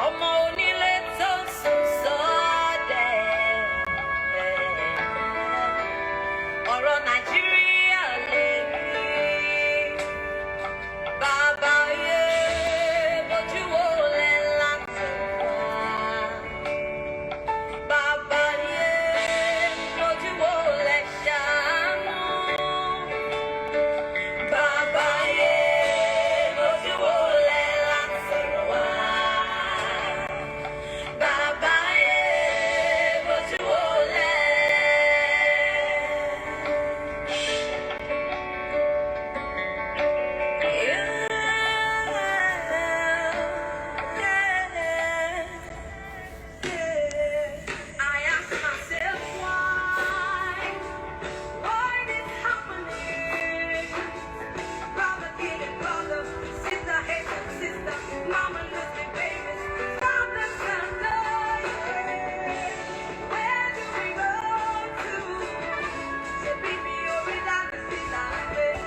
ọmọ onílé tó sùn sọ́dẹ̀. Ọ̀rọ̀ Nàìjíríà lè rí. Bàbá yé bójú wo lẹ̀ láti wá. Bàbá yé bójú wo lẹ̀ ṣàánú. Bàbá yé bójú wo lẹ̀ láti wá. Bàbá yé bójú wo lẹ̀. I ask myself why this happening? Brother killing brother, sister hating sister, mama losing babies, father dying. Where do we go to? So baby, you're without the sister, baby,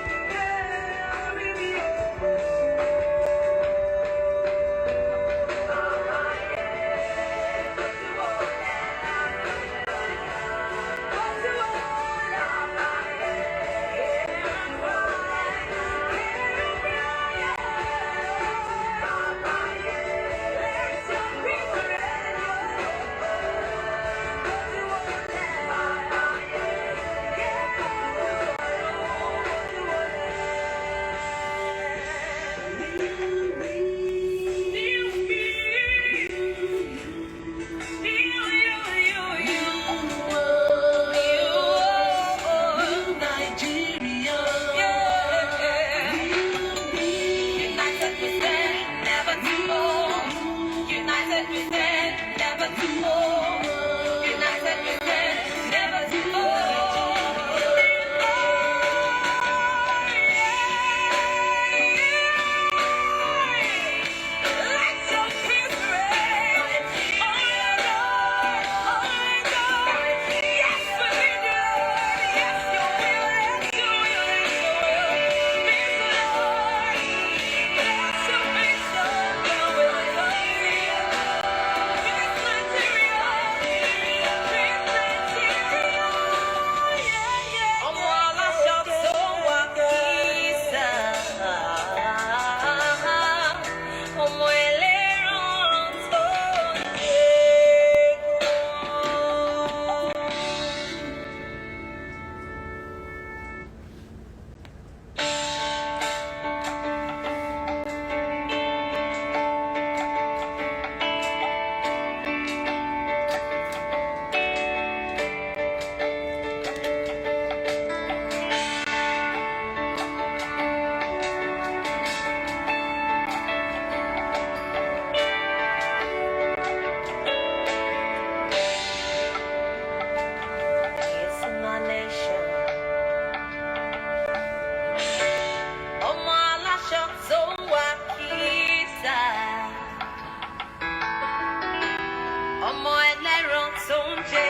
It's my nation. Ọmọ aláṣọ tó ń wá kìsà. Ọmọ ẹlẹ́ran tó ń jẹ.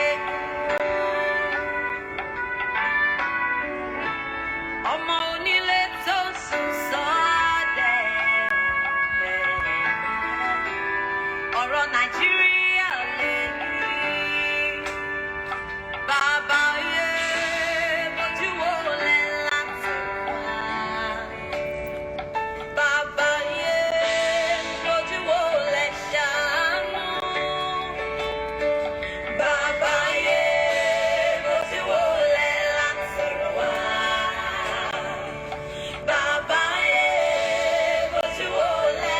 Ọmọ onílé tó sùn sọ́dẹ̀. Ọ̀rọ̀ Nàìjíríà lè rí. Bàbá yé bójú wo lẹ̀ láti wá. Bàbá yé bójú wo lẹ̀ ṣàánú. Bàbá yé bójú wo lẹ̀ láti wá. Bàbá yé bójú wo lẹ̀.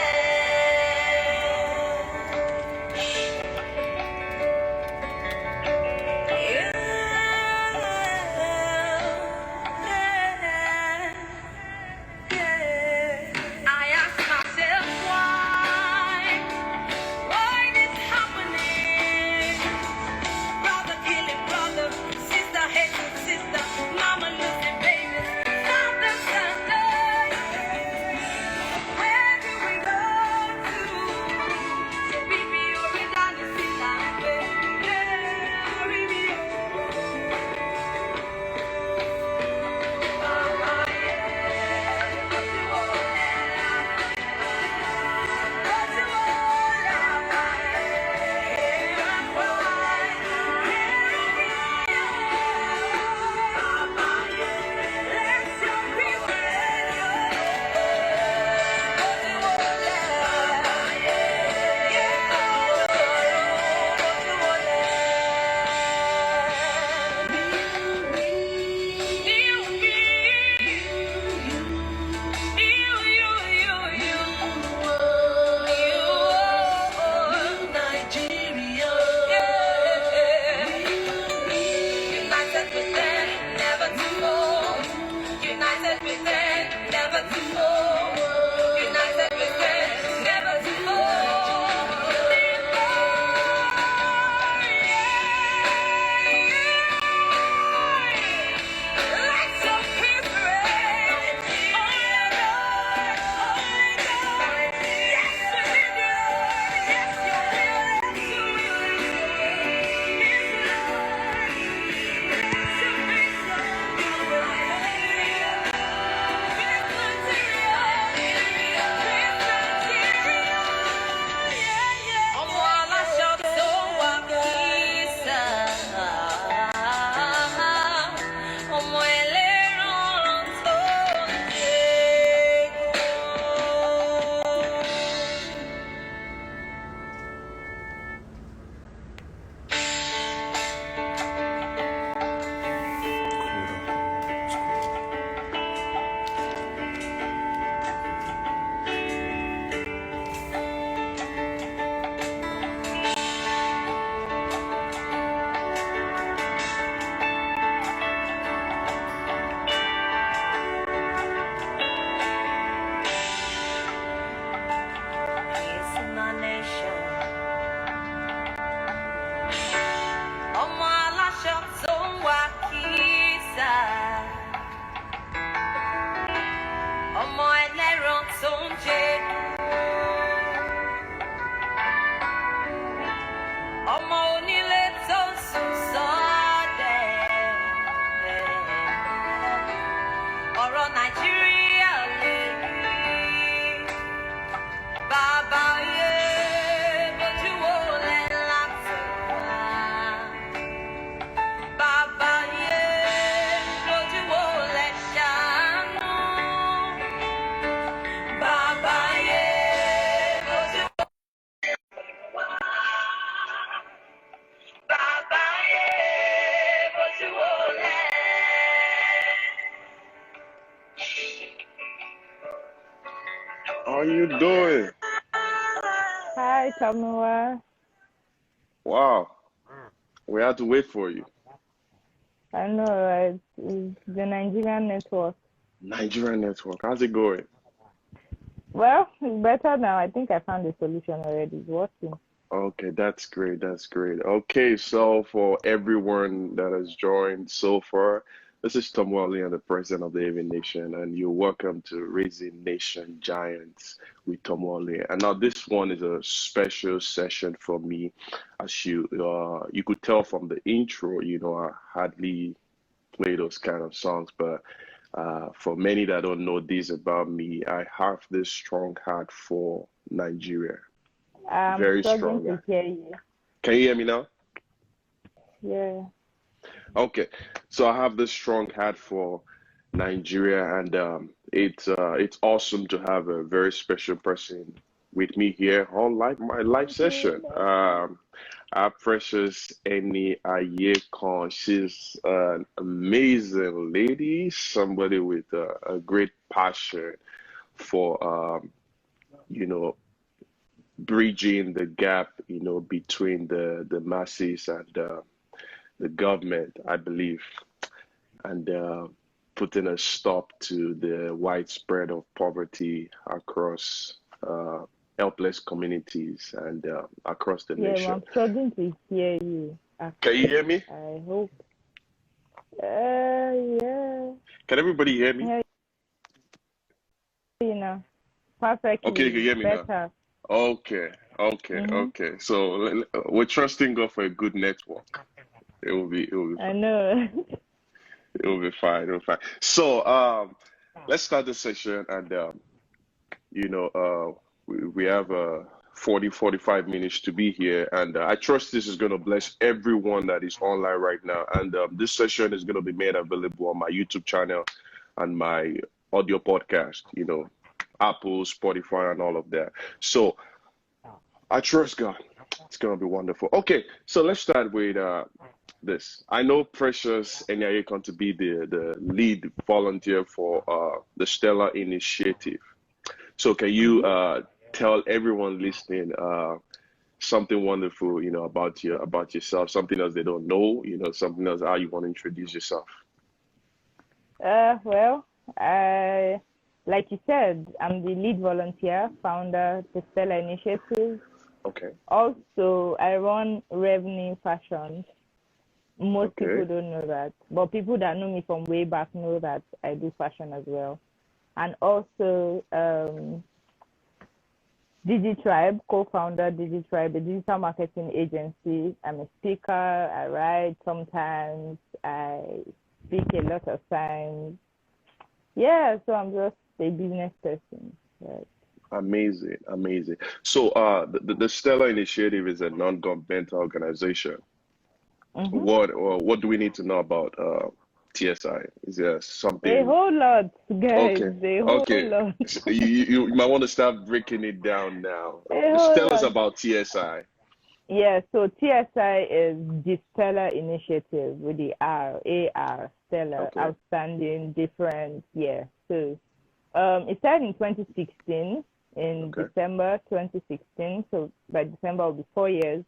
it going? Hi, Tomiwa. Wow, we had to wait for you. I know, right? It's the Nigerian network. Nigerian network, how's it going? Well, it's better now. I think I found the solution already. It's working. Okay, that's great. That's great. Okay, so for everyone that has joined so far, this is Tomiwa Oluyen, the president of the Avon Nation, and you're welcome to Raising Nation Giants with Tomiwa Oluyen. And now this one is a special session for me, as you could tell from the intro. I hardly play those kind of songs, but for many that don't know this about me, I have this strong heart for Nigeria. I'm Very struggling strong. to hear you. Can you hear me now? Yeah. Okay, so I have this strong heart for Nigeria, and it's awesome to have a very special person with me here on my live session. Our precious Eniayekan. She's an amazing lady, somebody with a great passion for you know bridging the gap, between the masses and the government, I believe, and putting a stop to the widespread of poverty across helpless communities and across the Yeah, well, nation. I'm struggling to hear you. Can you hear me? I hope. Yeah. Can everybody hear me? I hear you now. Okay, you can Perfectly. hear me now. Better. Okay, Mm-hmm. okay. So we're trusting God for a good network. It will be I know. fine. It will be fine. So let's start this session, and we have 45 minutes to be here, and I trust this is going to bless everyone that is online right now. And this session is going to be made available on my YouTube channel and my audio podcast, Apple, Spotify, and all of that. So I trust God. It's going to be wonderful. Okay, so let's start with this. I know Precious Eniayekan to be the lead volunteer for the Stellar Initiative. So can you tell everyone listening something wonderful, about yourself, something else they don't know, something else how you want to introduce yourself? Well, like you said, I'm the lead volunteer, founder of the Stella Initiative. Okay. Also, I run Revenue Fashion. Most people don't know that, but people that know me from way back know that I do fashion as well. And also, DigiTribe, co-founder DigiTribe, a digital marketing agency. I'm a speaker. I write sometimes. I speak a lot of times. Yeah, so I'm just a business person. Right. Amazing. So the Stellar Initiative is a non-governmental organization. Mm-hmm. What do we need to know about TSI? Is there something? A whole lot, guys. Okay. A whole lot. So you might want to start breaking it down now. A Just whole tell us lot. about TSI. Yeah, so TSI is the Stellar Initiative with the AR, Stellar, outstanding, different. Yeah. So it started in 2016, in December 2016. So by December will be 4 years.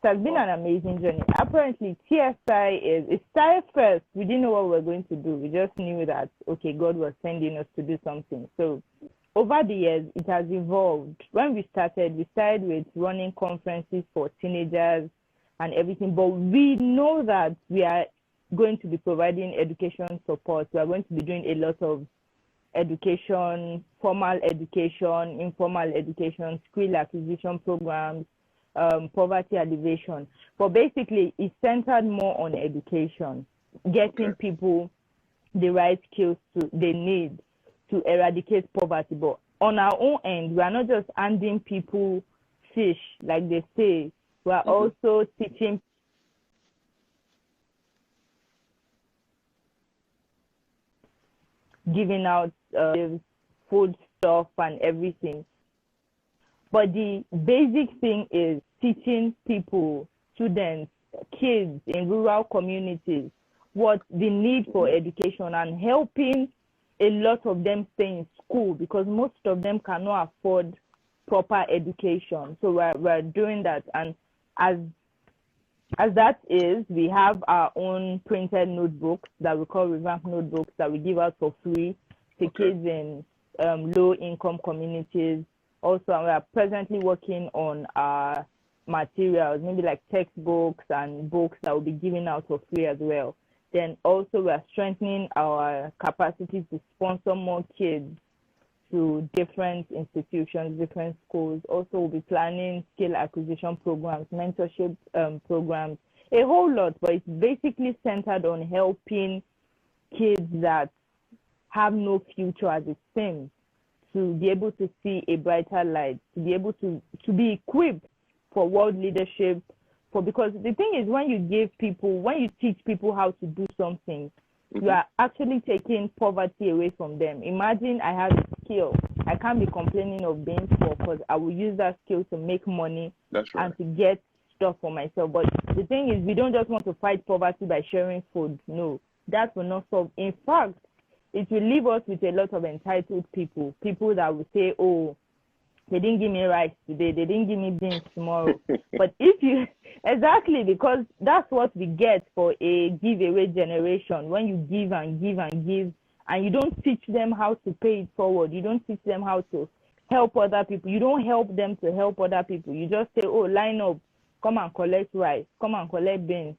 It has been an amazing journey. Apparently, TSI it started first. We didn't know what we were going to do. We just knew that, okay, God was sending us to do something. So over the years, it has evolved. When we started with running conferences for teenagers and everything. But we know that we are going to be providing education support. We are going to be doing a lot of education, formal education, informal education, skill acquisition programs, poverty alleviation. But basically, it's centered more on education, getting people the right skills they need to eradicate poverty. But on our own end, we are not just handing people fish, like they say. We are also teaching giving out food stuff and everything. But the basic thing is teaching people, students, kids in rural communities what the need for education and helping a lot of them stay in school because most of them cannot afford proper education. So we're doing that. And as that is, we have our own printed notebooks that we call revamped notebooks that we give out for free to kids in low-income communities. Also, we are presently working on our materials, maybe like textbooks and books that will be given out for free as well. Then also we are strengthening our capacity to sponsor more kids to different institutions, different schools. Also, we'll be planning skill acquisition programs, mentorship programs, a whole lot, but it's basically centered on helping kids that have no future as it seems to be able to see a brighter light, to be able to be equipped for world leadership. Because the thing is, when you teach people how to do something, you are actually taking poverty away from them. Imagine I have a skill. I can't be complaining of being poor because I will use that skill to make money and to get stuff for myself. But the thing is, we don't just want to fight poverty by sharing food. No, that will not solve. In fact, it will leave us with a lot of entitled people that will say, oh, they didn't give me rice today, they didn't give me beans tomorrow. But exactly, because that's what we get for a giveaway generation. When you give and give and give, and you don't teach them how to pay it forward, you don't teach them how to help other people, you don't help them to help other people. You just say, oh, line up, come and collect rice, come and collect beans.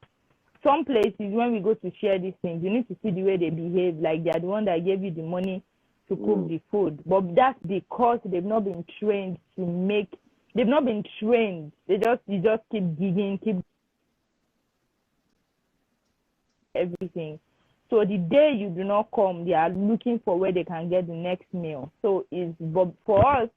Some places, when we go to share these things, you need to see the way they behave, like they are the one that gave you the money to cook the food. But that's because they've not been trained they've not been trained. You just keep giving, keep everything. So the day you do not come, they are looking for where they can get the next meal. So but for us,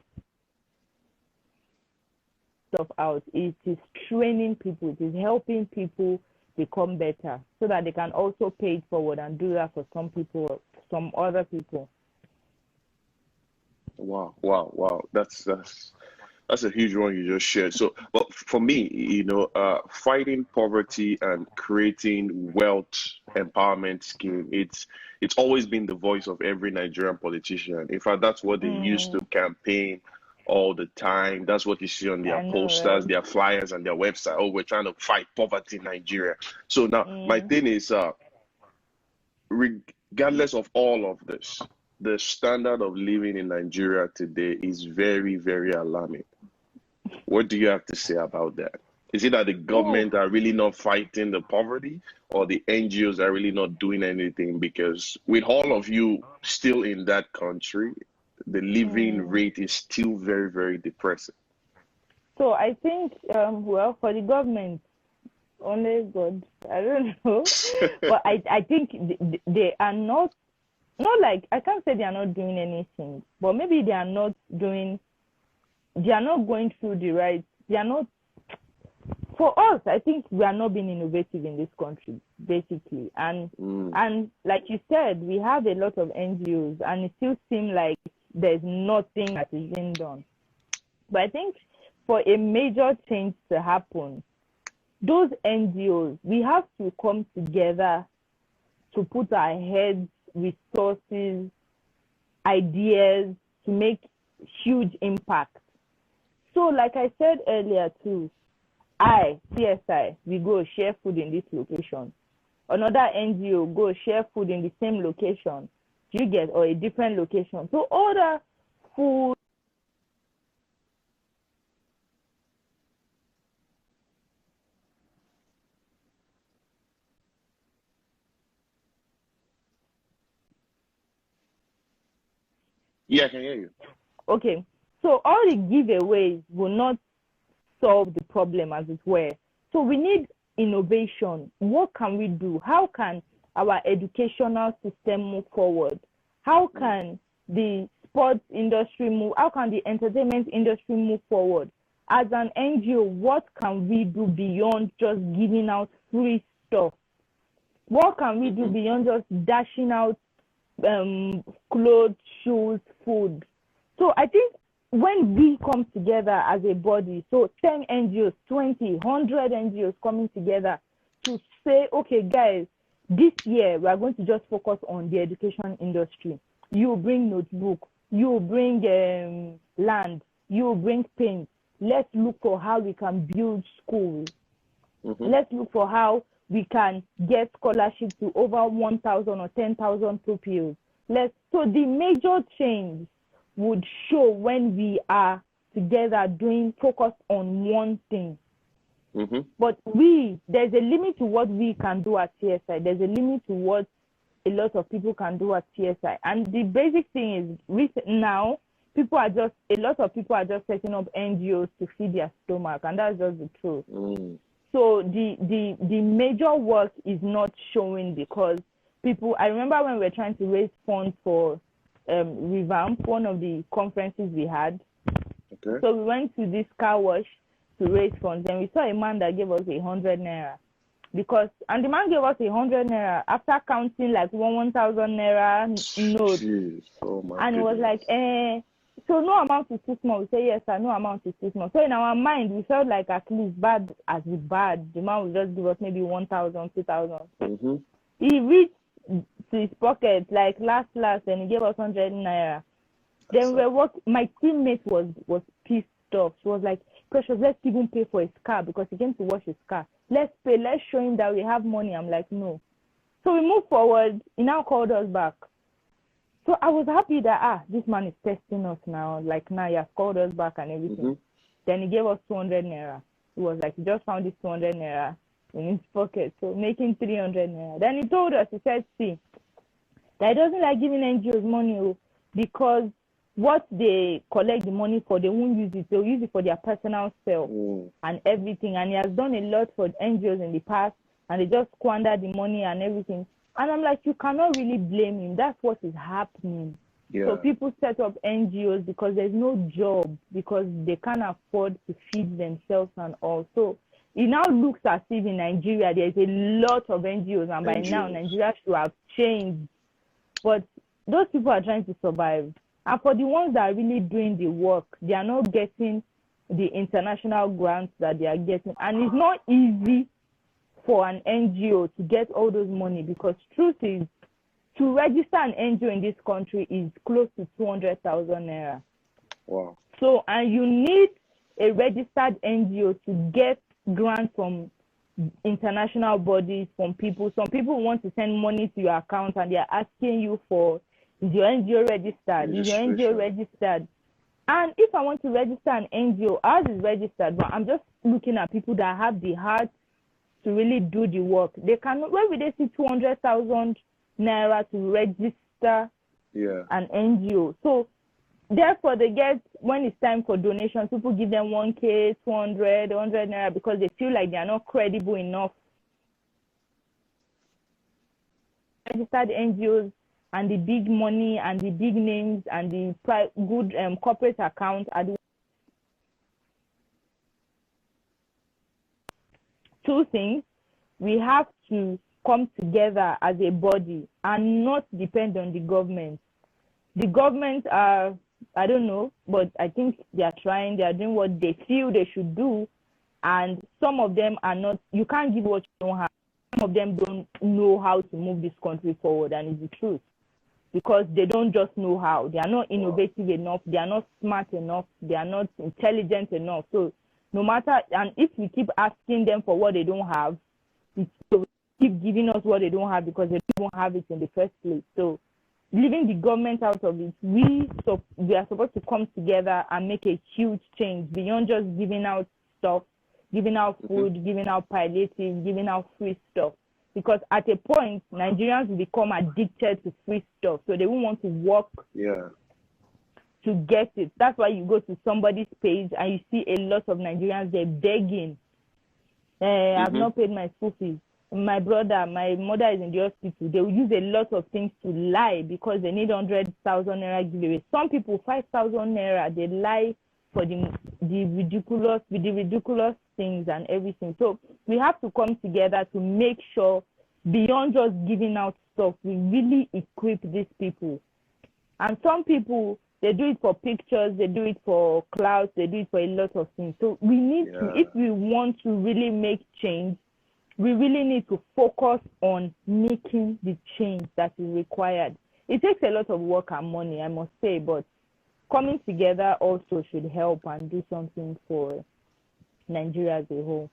stuff out, it is training people, it is helping people become better so that they can also pay it forward and do that for some other people. Wow. That's a huge one you just shared. So, but for me, fighting poverty and creating wealth empowerment scheme, it's always been the voice of every Nigerian politician. In fact, that's what they used to campaign all the time. That's what you see on their posters, their flyers, and their website. Oh, we're trying to fight poverty in Nigeria. So now my thing is, regardless of all of this, the standard of living in Nigeria today is very, very alarming. What do you have to say about that? Is it that the government are really not fighting the poverty, or the NGOs are really not doing anything? Because with all of you still in that country, the living rate is still very, very depressing. So I think, for the government, only God, I don't know. But I think they are not like, I can't say they are not doing anything, but maybe they are not going through for us, I think we are not being innovative in this country, basically. And like you said, we have a lot of NGOs, and it still seems like there's nothing that is being done. But I think for a major change to happen, those NGOs, we have to come together to put our heads, resources, ideas to make huge impact. So like I said earlier too, CSI, we go share food in this location. Another NGO go share food in the same location. You get, or a different location. So order food. Yeah, I can hear you. Okay. So all the giveaways will not solve the problem, as it were. So we need innovation. What can we do? How can our educational system move forward? How can the sports industry move? How can the entertainment industry move forward? As an NGO, what can we do beyond just giving out free stuff? What can we do beyond just dashing out clothes, shoes, food? So I think when we come together as a body, so 10 NGOs, 20, 100 NGOs coming together to say, okay, guys, this year we are going to just focus on the education industry. you bring notebook, you bring land, you bring paint. Let's look for how we can build schools. Let's look for how we can get scholarship to over 1,000 or 10,000 pupils. So the major change would show when we are together focused on one thing. But there's a limit to what we can do at TSI. There's a limit to what a lot of people can do at TSI. And the basic thing is, now, a lot of people are just setting up NGOs to feed their stomach, and that's just the truth. So the major work is not showing because I remember when we were trying to raise funds for Revamp, one of the conferences we had. Okay. So we went to this car wash to raise funds, and we saw a man that gave us 100 naira. And the man gave us 100 naira after counting like 1,000 naira notes. And it was like, so no amount is too small. We say, yes, sir, no amount is too small. So in our mind, we felt like at least bad as with bad. The man would just give us maybe 1,000, 2,000. He reached to his pocket like last, and he gave us 100 naira. Then my teammate was pissed off. She was like, Precious, let's even pay for his car because he came to wash his car. Let's pay. Let's show him that we have money. I'm like, no. So we moved forward. He now called us back. So I was happy that, this man is testing us now. Like, now he has called us back and everything. Then he gave us 200 naira. He was like, he just found this 200 naira in his pocket. So making 300 naira. Then he told us, he said, see, that he doesn't like giving NGOs money because what they collect the money for, they won't use it. They'll use it for their personal self and everything. And he has done a lot for NGOs in the past, and they just squander the money and everything. And I'm like, you cannot really blame him. That's what is happening. Yeah. So people set up NGOs because there's no job, because they can't afford to feed themselves and all. So it now looks as if in Nigeria there's a lot of NGOs, and by now Nigeria should have changed. But those people are trying to survive. And for the ones that are really doing the work, they are not getting the international grants that they are getting. And it's not easy for an NGO to get all those money, because truth is, to register an NGO in this country is close to 200,000 naira. Wow. So, and you need a registered NGO to get grants from international bodies, from people. Some people want to send money to your account and they are asking you for, is your NGO registered? Is your NGO registered? And if I want to register an NGO, ours is registered, but I'm just looking at people that have the heart to really do the work. They cannot, where will they see 200,000 naira to register an NGO? So therefore they get, when it's time for donations, people give them 1K, 200, 100 naira because they feel like they are not credible enough. Registered NGOs and the big money and the big names and the good corporate accounts are the two things. We have to come together as a body and not depend on the government. The government are, I don't know, but I think they are trying, they are doing what they feel they should do, and some of them are not. You can't give what you don't have. Some of them don't know how to move this country forward, and it's the truth, because they don't just know how. They are not innovative enough, they are not smart enough, they are not intelligent enough. So no matter, and if we keep asking them for what they don't have, they will keep giving us what they don't have because they don't have it in the first place. So leaving the government out of it, we are supposed to come together and make a huge change beyond just giving out stuff, giving out food, giving out palliative, giving out free stuff. Because at a point, Nigerians will become addicted to free stuff. So they won't want to work to get it. That's why you go to somebody's page and you see a lot of Nigerians, they're begging. I've not paid my school fees. My mother is in the hospital. They will use a lot of things to lie because they need 100,000 naira giveaway. Some people, 5,000 naira, they lie for the ridiculous things and everything. So we have to come together to make sure, beyond just giving out stuff, we really equip these people. And some people, they do it for pictures, they do it for clouds, they do it for a lot of things. So we need to, if we want to really make change, we really need to focus on making the change that is required. it takes a lot of work and money, I must say, but coming together also should help and do something for Nigeria as a whole.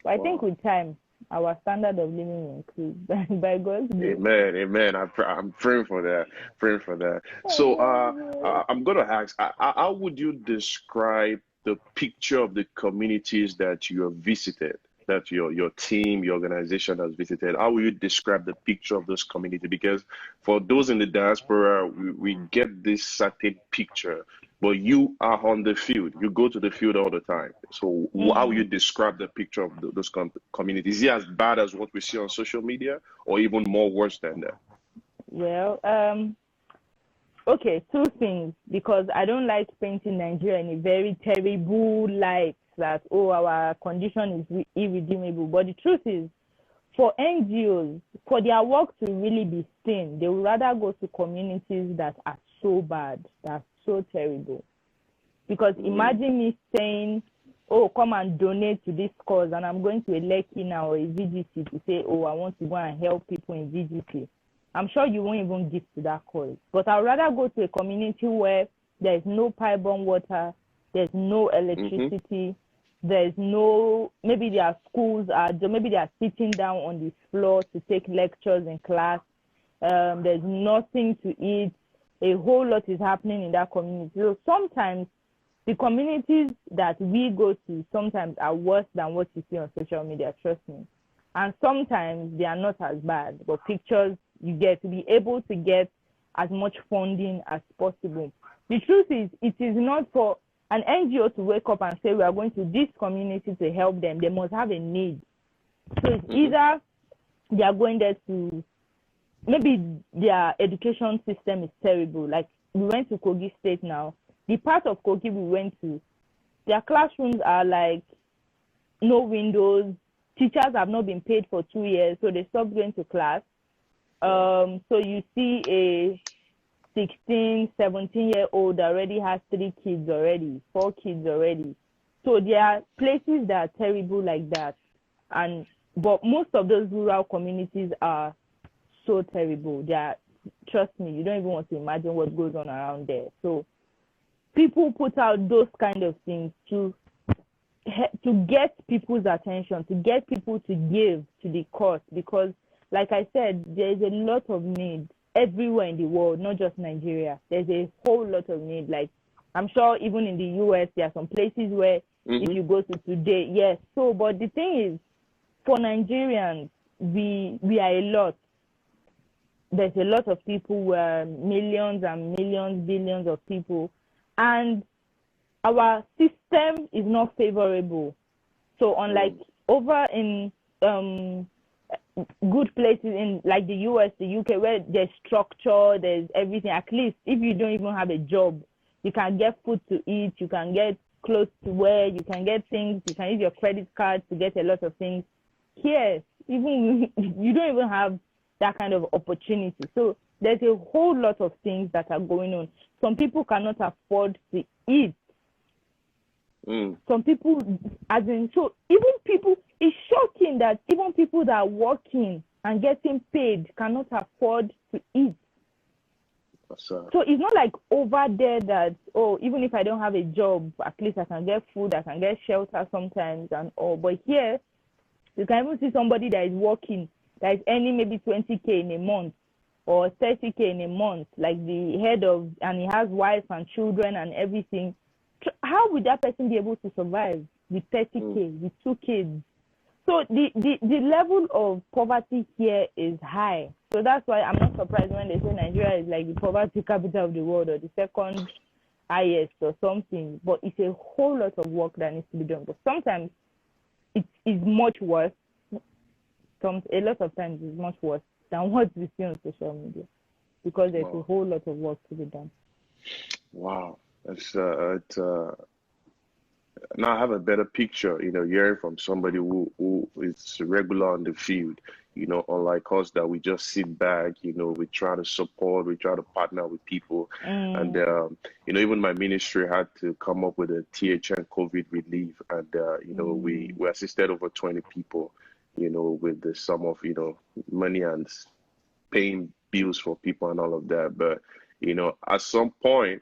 But I think with time, our standard of living will increase by God's grace. Amen, amen. I'm praying for that, praying for that. So, I'm gonna ask, how would you describe the picture of the communities that you have visited, that your team, your organization has visited? How will you describe the picture of those communities? Because for those in the diaspora, we get this certain picture, but you are on the field. You go to the field all the time. So how will you describe the picture of those communities? Is it as bad as what we see on social media, or even more worse than that? Well, okay, two things, because I don't like painting Nigeria in a very terrible light that, oh, our condition is irredeemable. But the truth is, for NGOs, for their work to really be seen, they would rather go to communities that are so bad, that are so terrible. Because imagine me saying, oh, come and donate to this cause, and I'm going to a Lekki now or a VGC to say, oh, I want to go and help people in VGC. I'm sure you won't even give to that cause. But I'd rather go to a community where there's no pipe-borne water, there's no electricity, there's no, maybe their schools are, maybe they are sitting down on the floor to take lectures in class. There's nothing to eat. A whole lot is happening in that community. So sometimes the communities that we go to sometimes are worse than what you see on social media, trust me. And sometimes they are not as bad, but pictures you get to be able to get as much funding as possible. The truth is, it is not for an NGO to wake up and say, we are going to this community to help them. They must have a need. So it's either they are going there to, maybe their education system is terrible. Like, we went to Kogi State now. The part of Kogi we went to, their classrooms are like no windows. Teachers have not been paid for 2 years, so they stopped going to class. So you see a 16, 17-year-old already has 3 kids already, 4 kids already. So there are places that are terrible like that. But most of those rural communities are so terrible. They are, trust me, you don't even want to imagine what goes on around there. So people put out those kind of things to get people's attention, to get people to give to the cause, because like I said, there is a lot of need everywhere in the world, not just Nigeria. There's a whole lot of need. Like, I'm sure even in the US, there are some places where if you go to today, yes. So, but the thing is, for Nigerians, we are a lot. There's a lot of people, where millions and millions, billions of people, and our system is not favorable. So unlike over in good places in like the US, the UK, where there's structure, there's everything. At least if you don't even have a job, you can get food to eat, you can get clothes to wear, you can get things, you can use your credit card to get a lot of things. Here, even you don't even have that kind of opportunity. So there's a whole lot of things that are going on. Some people cannot afford to eat. Some people, as in, so even people, it's shocking that even people that are working and getting paid cannot afford to eat. So it's not like over there that, oh, even if I don't have a job, at least I can get food, I can get shelter sometimes and all. But here, you can even see somebody that is working, that is earning maybe 20K in a month or 30K in a month, like the head of, and he has wife and children and everything. How would that person be able to survive with 30K, with 2 kids? So the level of poverty here is high. So that's why I'm not surprised when they say Nigeria is like the poverty capital of the world or the second highest or something. But it's a whole lot of work that needs to be done. But sometimes it is much worse. A lot of times it's much worse than what we see on social media, because there's a whole lot of work to be done. Wow. Now I have a better picture, hearing from somebody who is regular on the field, unlike us that we just sit back, we try to support, we try to partner with people. And, even my ministry had to come up with a THN COVID relief. And, we assisted over 20 people, with the sum of, money and paying bills for people and all of that. But at some point,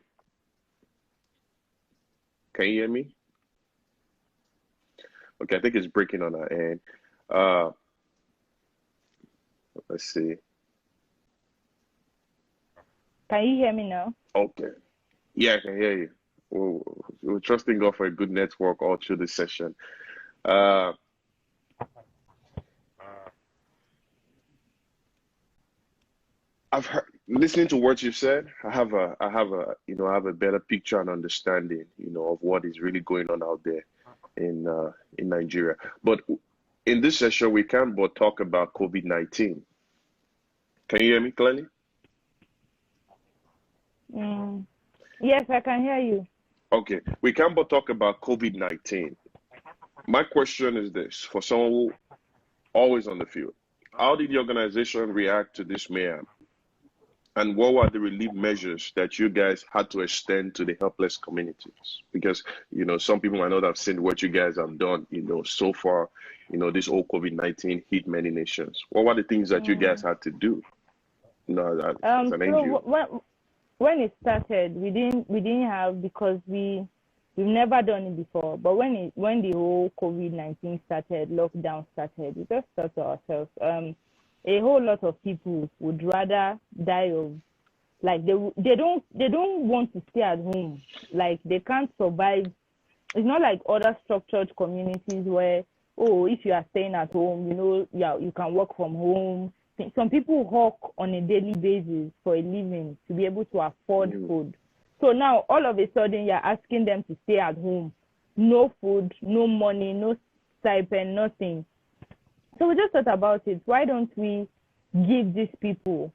can you hear me? Okay, I think it's breaking on our end. Let's see. Can you hear me now? Okay. Yeah, I can hear you. We're trusting God for a good network all through this session. I've heard, listening to what you said, I have a better picture and understanding, of what is really going on out there in Nigeria. But in this session, we can't but talk about COVID-19. Can you hear me clearly? Yes, I can hear you. Okay, we can't but talk about COVID-19. My question is this, for someone who always on the field, how did the organization react to this mayhem? And what were the relief measures that you guys had to extend to the helpless communities? Because, some people might not have seen what you guys have done, so far, this whole COVID-19 hit many nations. What were the things that you guys had to do? As an NGO? So when it started, we didn't have, because we've never done it before. But when the whole COVID-19 started, lockdown started, we just thought to ourselves, a whole lot of people would rather die of, like, they don't want to stay at home. Like, they can't survive. It's not like other structured communities where, if you are staying at home, you can work from home. Some people hawk on a daily basis for a living to be able to afford food. So now, all of a sudden, you're asking them to stay at home. No food, no money, no stipend, nothing. So we just thought about it. Why don't we give these people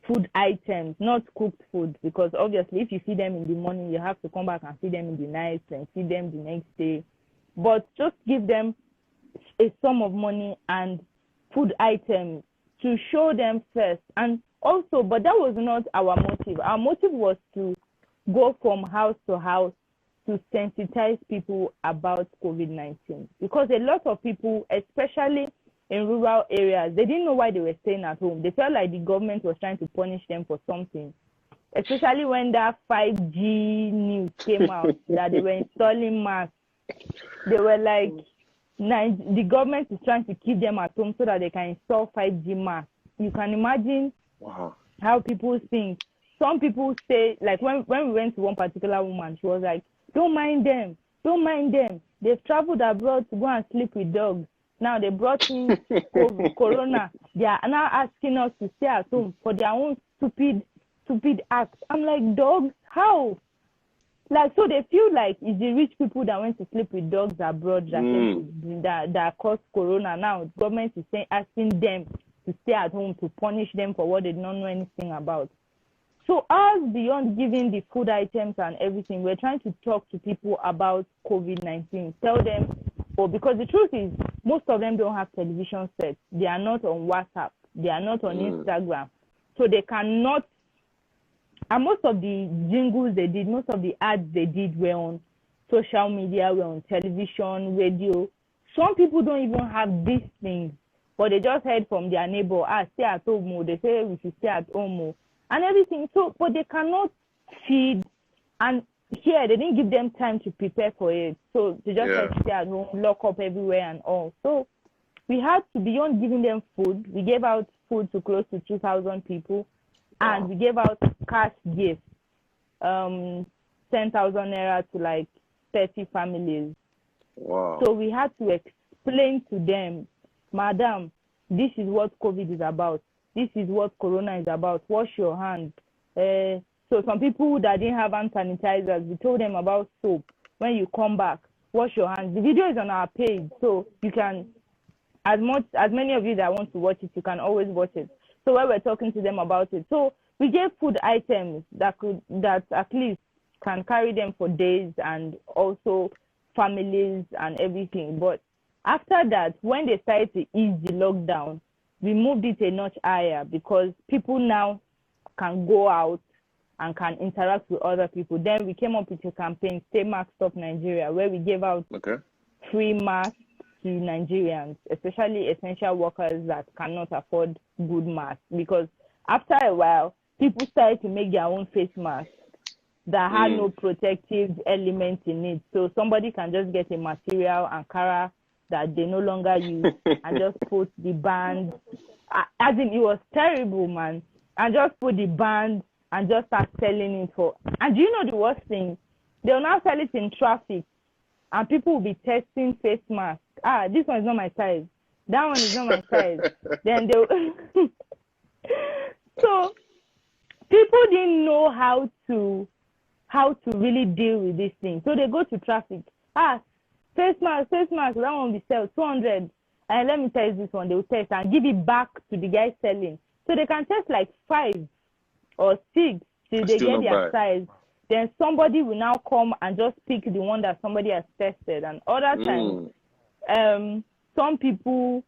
food items, not cooked food? Because obviously, if you feed them in the morning, you have to come back and feed them in the night and feed them the next day. But just give them a sum of money and food items to show them first. And also, but that was not our motive. Our motive was to go from house to house to sensitize people about COVID-19. Because a lot of people, especially in rural areas, they didn't know why they were staying at home. They felt like the government was trying to punish them for something, especially when that 5G news came out that they were installing masks. They were like, the government is trying to keep them at home so that they can install 5G masks. You can imagine how people think. Some people say, like when we went to one particular woman, she was like, don't mind them. They've traveled abroad to go and sleep with dogs. Now they brought in corona. They are now asking us to stay at home for their own stupid acts. I'm like, dogs? How? Like, so they feel like it's the rich people that went to sleep with dogs abroad that caused corona. Now the government is asking them to stay at home to punish them for what they don't know anything about. So us, beyond giving the food items and everything, we're trying to talk to people about COVID-19. Tell them, because the truth is, most of them don't have television sets. They are not on WhatsApp. They are not on Instagram. So they cannot, and most of the jingles they did, most of the ads they did were on social media, were on television, radio. Some people don't even have these things, but they just heard from their neighbor, stay at home. They say we should stay at home and everything. So, but they cannot feed, and here they didn't give them time to prepare for it. So they just had to stay at home, lock up everywhere and all. So we had to, beyond giving them food, we gave out food to close to 2,000 people, and we gave out cash gifts, 10,000 naira to like 30 families. Wow. So we had to explain to them, madam, this is what COVID is about. This is what corona is about. Wash your hands. So some people that didn't have hand sanitizers, we told them about soap. When you come back, wash your hands. The video is on our page, so you can, as many of you that want to watch it, you can always watch it. So when we're talking to them about it, so we gave food items that at least can carry them for days, and also families and everything. But after that, when they started to ease the lockdown, we moved it a notch higher, because people now can go out and can interact with other people. Then we came up with a campaign, Stay Mask Stop Nigeria, where we gave out free masks to Nigerians, especially essential workers that cannot afford good masks. Because after a while, people started to make their own face masks that had no protective element in it. So somebody can just get a material Ankara that they no longer use and just put the band. As in, it was terrible, man. And just put the band and just start selling it for. And do you know the worst thing? They'll now sell it in traffic, and people will be testing face masks. This one is not my size. That one is not my size. Then they'll. So people didn't know how to really deal with this thing. So they go to traffic. Face mask, that one will be sell 200. And let me tell you this one, they will test and give it back to the guy selling. So they can test like 5 or 6 till they get their size. Then somebody will now come and just pick the one that somebody has tested. And other times, some people,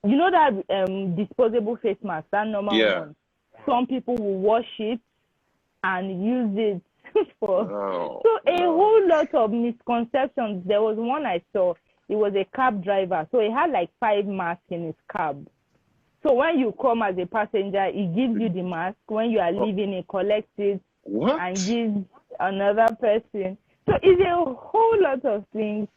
you know that disposable face mask, that normal one. Some people will wash it and use it for. Whole lot of misconceptions. There was one I saw. It was a cab driver, so he had like 5 masks in his cab. So when you come as a passenger, he gives you the mask. When you are leaving, he collects it and gives another person. So it's a whole lot of things,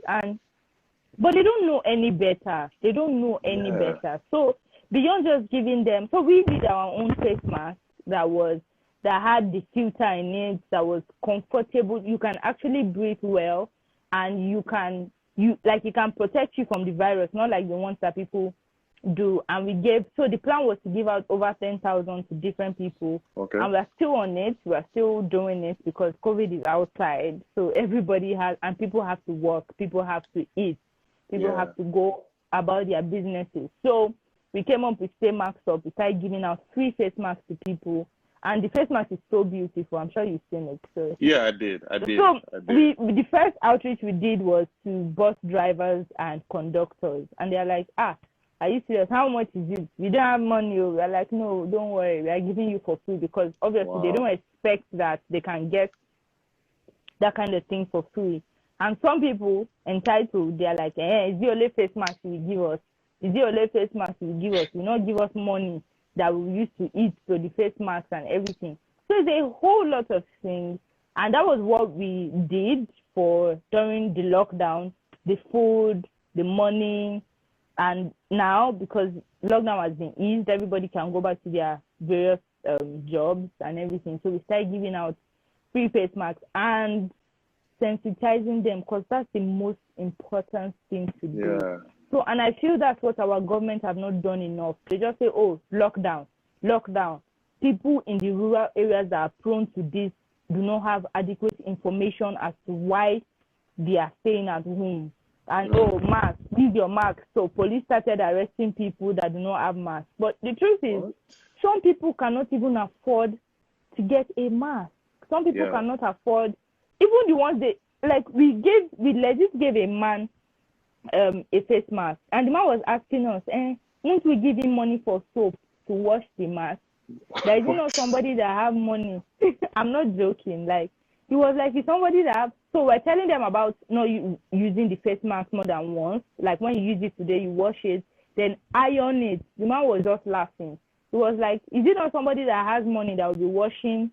but they don't know any better. They don't know any better. So beyond just giving them, so we did our own face mask that had the filter in it, that was comfortable. You can actually breathe well, and it can protect you from the virus, not like the ones that people do. And the plan was to give out over 10,000 to different people. Okay. And we're still on it. We're still doing it because COVID is outside. So everybody and people have to work. People have to eat. People have to go about their businesses. So we came up with Stay Masked Up. We started giving out free face masks to people. And the face mask is so beautiful. I'm sure you've seen it. So yeah, I did. So the first outreach we did was to bus drivers and conductors. And they're like, are you serious? How much is it? We don't have money. We're like, no, don't worry. We are giving you for free, because obviously they don't expect that they can get that kind of thing for free. And some people entitled, they're like, is the only face mask you give us? Is the only face mask you give us? You not give us money that we used to eat, so the face masks and everything. So it's a whole lot of things. And that was what we did during the lockdown, the food, the money. And now, because lockdown has been eased, everybody can go back to their various jobs and everything. So we started giving out free face masks and sensitizing them, because that's the most important thing to do. So, and I feel that's what our government have not done enough. They just say, lockdown. People in the rural areas that are prone to this do not have adequate information as to why they are staying at home. And, mask, leave your mask. So police started arresting people that do not have masks. But the truth is, some people cannot even afford to get a mask. Some people cannot afford, even the ones we legit gave a man a face mask, and the man was asking us, won't we give him money for soap to wash the mask? There is not somebody that have money. I'm not joking. Like, he was like, it's somebody that have. So we're telling them about not using the face mask more than once. Like, when you use it today, you wash it, then iron it. The man was just laughing. He was like, is it not somebody that has money that will be washing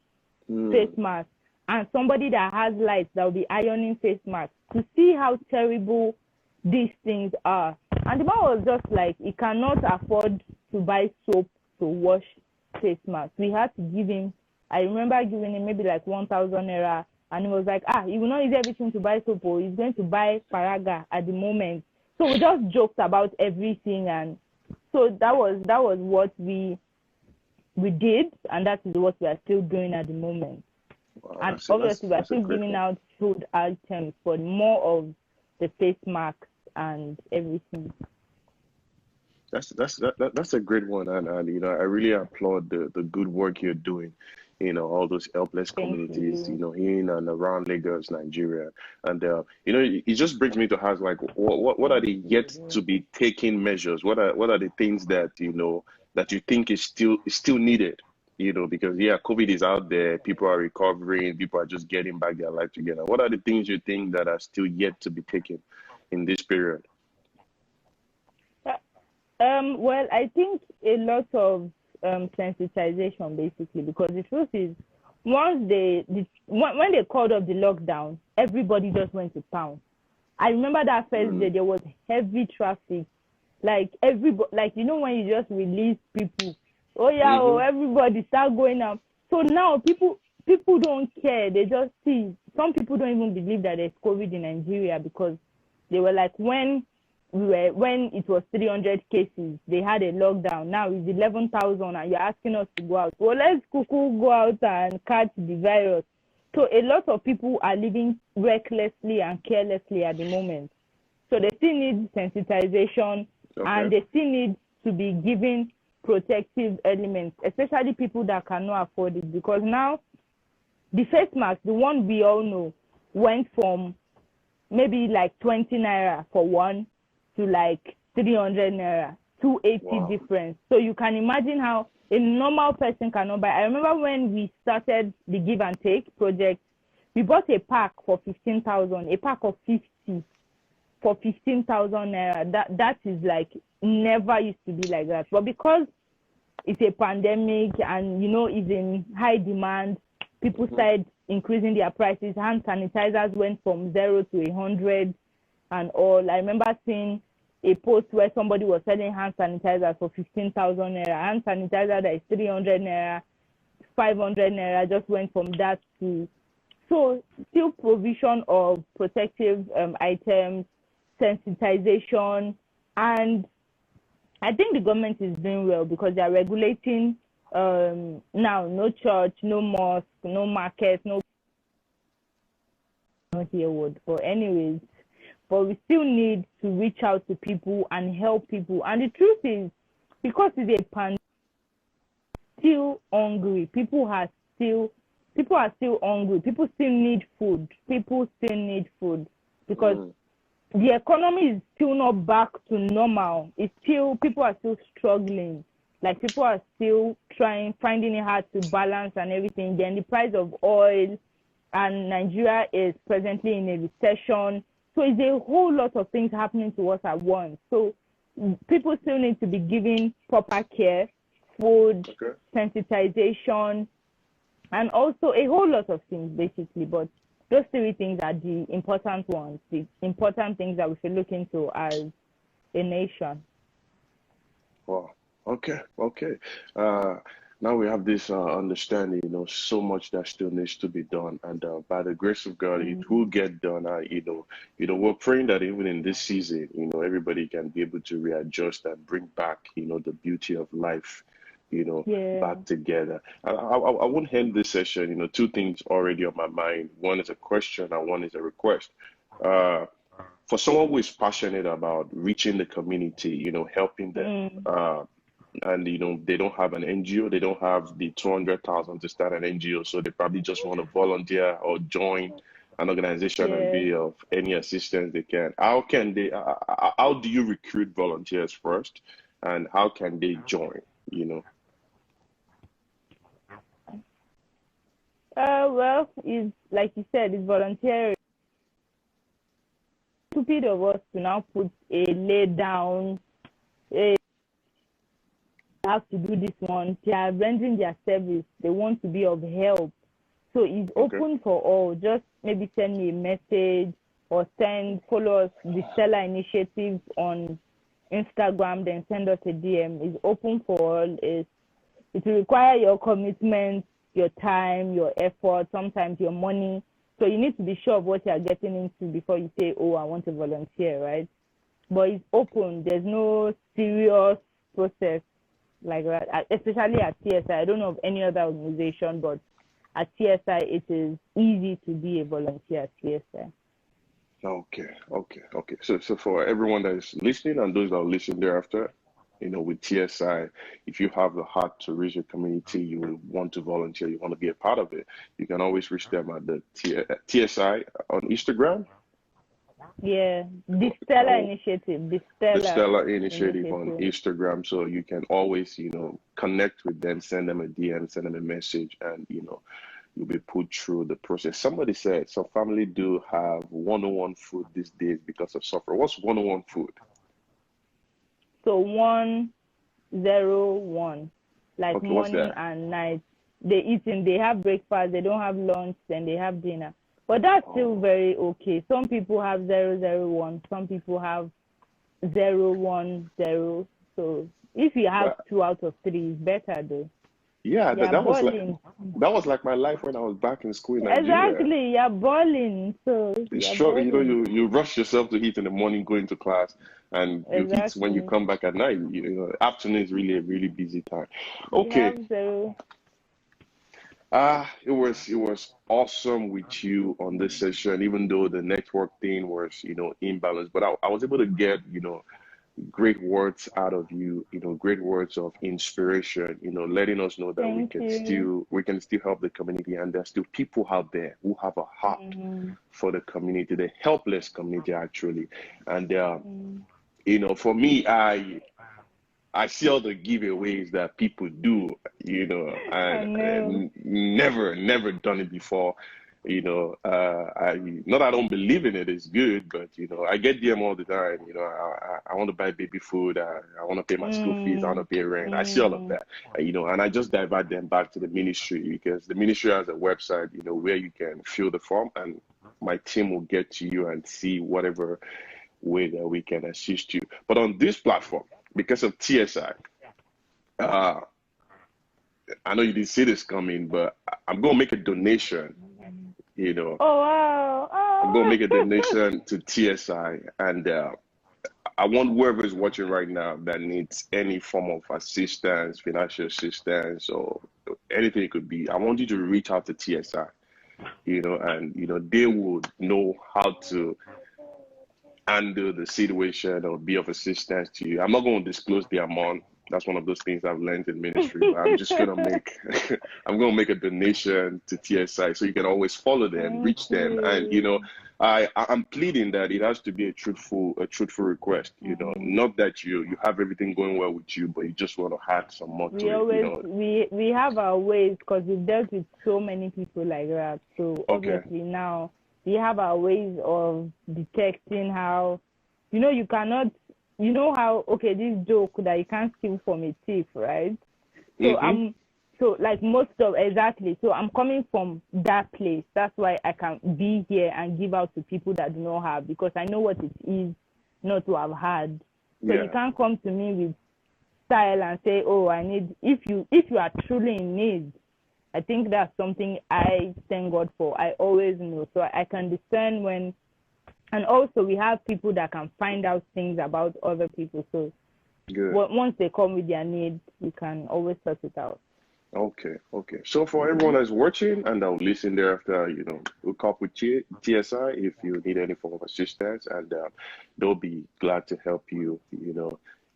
face masks, and somebody that has lights that will be ironing face masks, to see how terrible these things are? And the man was just like, he cannot afford to buy soap to wash face masks. We had to give him, I remember giving him maybe like 1,000 naira, and he was like, he will not use everything to buy soap, or he's going to buy paraga at the moment. So we just joked about everything, and so that was what we did, and that is what we are still doing at the moment. Wow, and obviously we are still giving out food items for more of the face masks and everything. That's a great one, and I really applaud the good work you're doing. All those helpless communities, in and around Lagos, Nigeria, and it just brings me to ask, like, what are the yet to be taken measures? What are the things that that you think is still needed? Because COVID is out there, people are recovering, people are just getting back their life together. What are the things you think that are still yet to be taken in this period? Well, I think a lot of sensitization, basically, because the truth is, when they called off the lockdown, everybody just went to town. I remember that first day there was heavy traffic, like everybody, like you know when you just release people, everybody start going out. So now people don't care. They just see. Some people don't even believe that there's COVID in Nigeria because they were like, when it was 300 cases, they had a lockdown. Now it's 11,000 and you're asking us to go out. Well, let's go out and catch the virus. So a lot of people are living recklessly and carelessly at the moment. So they still need sensitization, and they still need to be given protective elements, especially people that cannot afford it. Because now the face mask, the one we all know, went from maybe like 20 naira for one to like 300 naira, 280 difference. So you can imagine how a normal person cannot buy. I remember when we started the Give and Take project, we bought a pack for 15,000, a pack of 50 for 15,000 naira. That is like never used to be like that. But because it's a pandemic and it's in high demand, people started increasing their prices. Hand sanitizers went from 0 to 100 and all. I remember seeing a post where somebody was selling hand sanitizer for 15,000 naira. Hand sanitizer that is 300 naira, 500 naira just went from that to. So still provision of protective items, sensitization, and I think the government is doing well because they are regulating now no church, no mosque, no market, no not here word. But anyways, but we still need to reach out to people and help people. And the truth is, because it's a pandemic, still hungry. People are still hungry. People still need food. Because the economy is still not back to normal. It's still, people are still struggling. Like people are still finding it hard to balance and everything. Then the price of oil, and Nigeria is presently in a recession. So it's a whole lot of things happening to us at once. So people still need to be given proper care, food, sensitization, and also a whole lot of things basically. But those three things are the important ones, the important things that we should look into as a nation. Wow. Okay. Now we have this understanding, so much that still needs to be done, and by the grace of God, it will get done. We're praying that even in this season, everybody can be able to readjust and bring back, the beauty of life, back together. I won't end this session, two things already on my mind. One is a question and one is a request. For someone who is passionate about reaching the community, helping them, and they don't have an NGO, they don't have the 200,000 to start an NGO, so they probably just want to volunteer or join an organization and be of any assistance they can. How can they? How do you recruit volunteers first, and how can they join? Well, it's like you said, it's voluntary. Stupid of us to now put a lay down. Have to do this one. They are rendering their service. They want to be of help. So it's open for all. Just maybe send me a message or follow us, the Stellar Initiative on Instagram, then send us a DM. It's open for all. It will require your commitment, your time, your effort, sometimes your money. So you need to be sure of what you are getting into before you say, oh, I want to volunteer, right? But it's open. There's no serious process like that, especially at TSI. I don't know of any other organization, but at TSI, it is easy to be a volunteer at TSI. Okay. So for everyone that is listening and those that will listen thereafter, with TSI, if you have the heart to reach your community, you want to volunteer, you want to be a part of it, you can always reach them at the TSI on Instagram. Yeah, the Stellar Initiative. The Stellar Initiative on Instagram. So you can always, connect with them, send them a DM, send them a message, and, you'll be put through the process. Somebody said some family do have 101 food these days because of suffering. What's 101 food? So 101, like Okay, what's morning that? and night. They have breakfast, they don't have lunch, then they have dinner. But that's still very okay. Some people have 001, some people have 010. So if you have Well, 2 out of 3, it's better though. yeah, You're balling. that was like my life when I was back in school in Nigeria. Exactly, you're balling. So It's you're struggle, balling. you rush yourself to eat in the morning, going to class, and you eat when you Exactly. come back at night. Afternoon is really a really busy time. We Okay. have 0. It was awesome with you on this session, even though the network thing was, imbalanced. But I was able to get, great words out of you, great words of inspiration, letting us know that Thank you. we can still help the community, and there's still people out there who have a heart Mm-hmm. for the community, the helpless community actually. And Mm-hmm. for me, I see all the giveaways that people do, I know. and never done it before. I not that I don't believe in it. It's good, but I get them all the time. I want to buy baby food. I want to pay my school fees. I want to Mm, pay rent. I see all of mm, that, and I just divert them back to the ministry, because the ministry has a website, where you can fill the form, and my team will get to you and see whatever way that we can assist you. But on this platform, because of TSI, uh, I know you didn't see this coming, but I'm going to make a donation. You know, oh wow. I'm going to Oh. make a donation to TSI, and I want whoever is watching right now that needs any form of assistance, financial assistance, or anything it could be. I want you to reach out to TSI. And they would know how to handle the situation or be of assistance to you. I'm not going to disclose the amount. That's one of those things I've learned in ministry. But I'm just gonna make I'm gonna make a donation to TSI, so you can always follow them, Thank reach them, and you. I'm pleading that it has to be a truthful request. Mm. Not that you have everything going well with you, but you just want to add some more to We it. always we have our ways because we've dealt with so many people like that. So Okay. obviously now we have our ways of detecting how you cannot how this joke that you can't steal from a thief, right? So Mm-hmm. like most of exactly. So I'm coming from that place. That's why I can be here and give out to people that do not have, because I know what it is not to have had. So you Yeah. can't come to me with style and say, oh, I need. If you are truly in need, I think that's something I thank God for. I always know, so I can discern when. And also, we have people that can find out things about other people. So Good. once they come with their needs, we can always sort it out. Okay, okay. So for everyone that's watching and that will listen thereafter, hook up with TSI if you need any form of assistance, and they'll be glad to help you,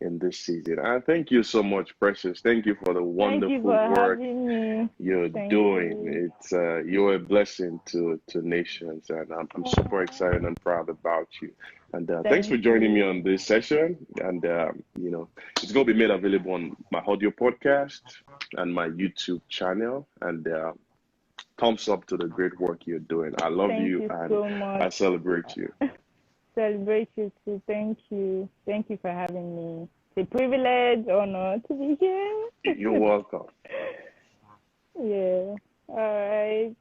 in this season. And thank you so much, Precious. Thank you for the Thank you wonderful for work having me. you're Thank doing. you. It's you're a blessing to nations, and I'm super excited and proud about you. And thanks for Thank joining me on you. this session. And it's going to be made available on my audio podcast and my YouTube channel. And thumbs up to the great work you're doing. I love Thank you, you and so much. I celebrate you. Celebrate you too. Thank you. Thank you for having me. It's a privilege, honor to be here. You're welcome. Yeah. All right.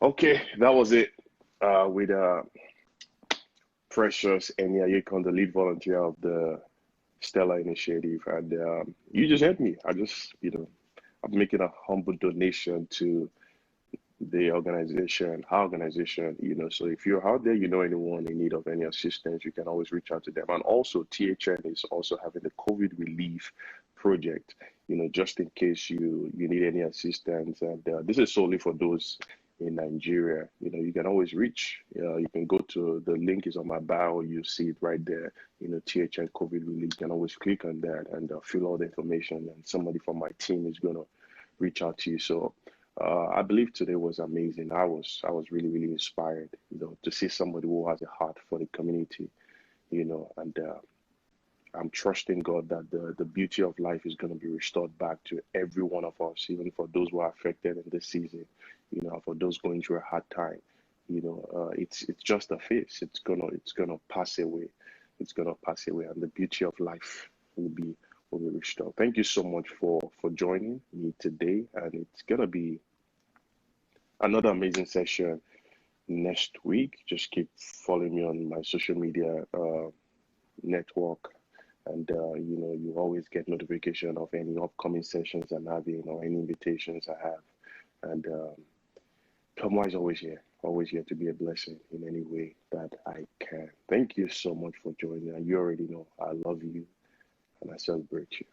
Okay, that was it with Precious Eniayekan, the lead volunteer of the Stella Initiative. And you just helped me. I'm making a humble donation to the organization, our organization, so if you're out there, anyone in need of any assistance, you can always reach out to them. And also, THN is also having the COVID relief project, just in case you need any assistance. And this is solely for those in Nigeria. You can always reach. You can go to the link is on my bio. You see it right there. THN COVID relief. You can always click on that and fill all the information. And somebody from my team is gonna reach out to you. So I believe today was amazing. I was really really inspired, to see somebody who has a heart for the community, and I'm trusting God that the beauty of life is going to be restored back to every one of us, even for those who are affected in this season, for those going through a hard time. It's just a phase. It's gonna pass away. it's gonna pass away, and the beauty of life will be restored. Thank you so much for joining me today, and it's gonna be another amazing session next week. Just keep following me on my social media network, and you always get notification of any upcoming sessions I'm having or any invitations I have. And Tomiwa is always here to be a blessing in any way that I can. Thank you so much for joining. And you already know I love you and I celebrate you.